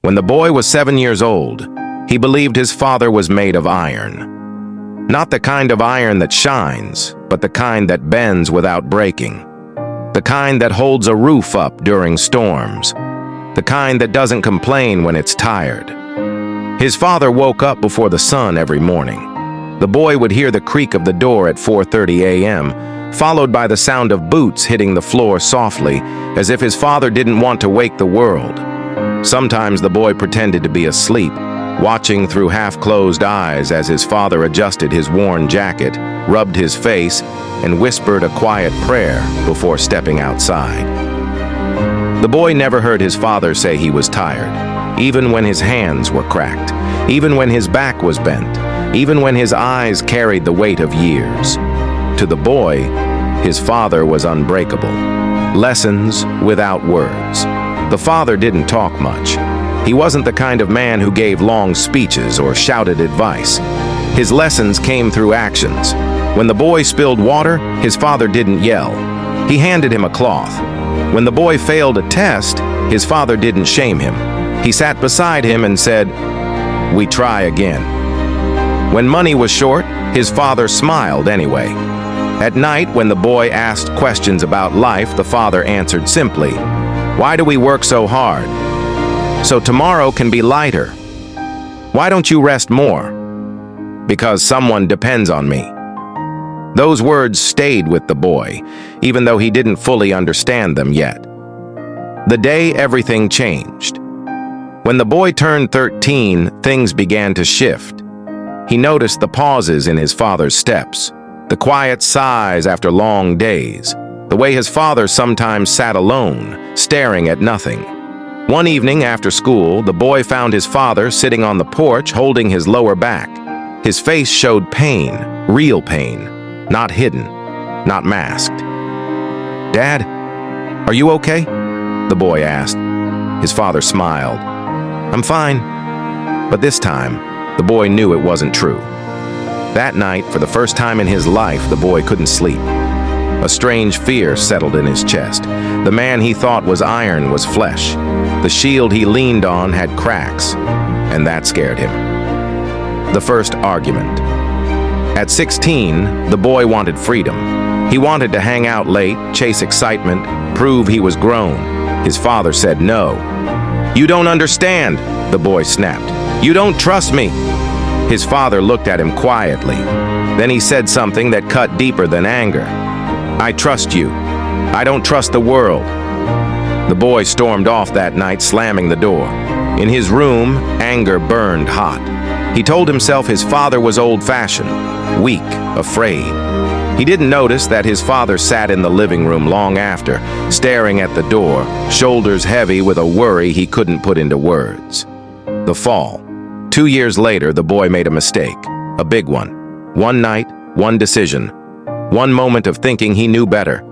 When the boy was 7 years old, he believed his father was made of iron. Not the kind of iron that shines, but the kind that bends without breaking. The kind that holds a roof up during storms. The kind that doesn't complain when it's tired. His father woke up before the sun every morning. The boy would hear the creak of the door at 4:30 a.m., followed by the sound of boots hitting the floor softly, as if his father didn't want to wake the world. Sometimes the boy pretended to be asleep, watching through half-closed eyes as his father adjusted his worn jacket, rubbed his face, and whispered a quiet prayer before stepping outside. The boy never heard his father say he was tired, even when his hands were cracked, even when his back was bent, even when his eyes carried the weight of years. To the boy, his father was unbreakable. Lessons without words. The father didn't talk much. He wasn't the kind of man who gave long speeches or shouted advice. His lessons came through actions. When the boy spilled water, his father didn't yell. He handed him a cloth. When the boy failed a test, his father didn't shame him. He sat beside him and said, "We try again." When money was short, his father smiled anyway. At night, when the boy asked questions about life, the father answered simply, "Why do we work so hard? So tomorrow can be lighter. Why don't you rest more? Because someone depends on me." Those words stayed with the boy, even though he didn't fully understand them yet. The day everything changed. When the boy turned 13, things began to shift. He noticed the pauses in his father's steps, the quiet sighs after long days, the way his father sometimes sat alone, staring at nothing. One evening after school, the boy found his father sitting on the porch holding his lower back. His face showed pain, real pain, not hidden, not masked. "Dad, are you okay?" the boy asked. His father smiled. "I'm fine." But this time, the boy knew it wasn't true. That night, for the first time in his life, the boy couldn't sleep. A strange fear settled in his chest. The man he thought was iron was flesh. The shield he leaned on had cracks, and that scared him. The first argument. At 16, the boy wanted freedom. He wanted to hang out late, chase excitement, prove he was grown. His father said no. "You don't understand," the boy snapped. "You don't trust me." His father looked at him quietly. Then he said something that cut deeper than anger. "I trust you. I don't trust the world." The boy stormed off that night, slamming the door. In his room, anger burned hot. He told himself his father was old-fashioned, weak, afraid. He didn't notice that his father sat in the living room long after, staring at the door, shoulders heavy with a worry he couldn't put into words. The fall. 2 years later, the boy made a mistake, a big one. One night, one decision, one moment of thinking he knew better.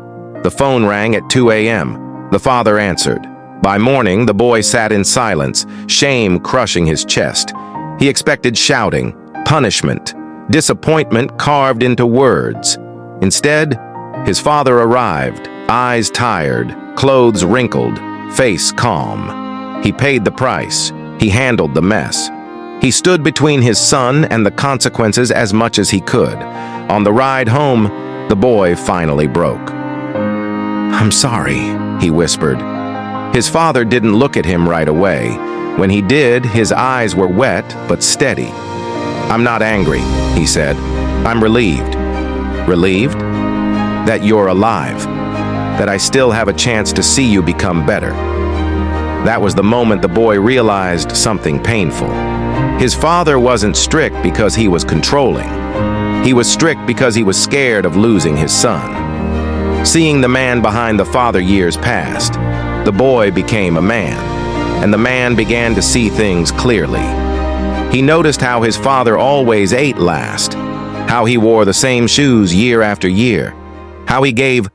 The phone rang at 2 a.m. The father answered. By morning, the boy sat in silence, shame crushing his chest. He expected shouting, punishment, disappointment carved into words. Instead, his father arrived, eyes tired, clothes wrinkled, face calm. He paid the price. He handled the mess. He stood between his son and the consequences as much as he could. On the ride home, the boy finally broke. "I'm sorry," he whispered. His father didn't look at him right away. When he did, his eyes were wet but steady. "I'm not angry," he said. "I'm relieved." "Relieved? That you're alive. That I still have a chance to see you become better." That was the moment the boy realized something painful. His father wasn't strict because he was controlling. He was strict because he was scared of losing his son. Seeing the man behind the father years passed, the boy became a man, and the man began to see things clearly. He noticed how his father always ate last, how he wore the same shoes year after year, how he gave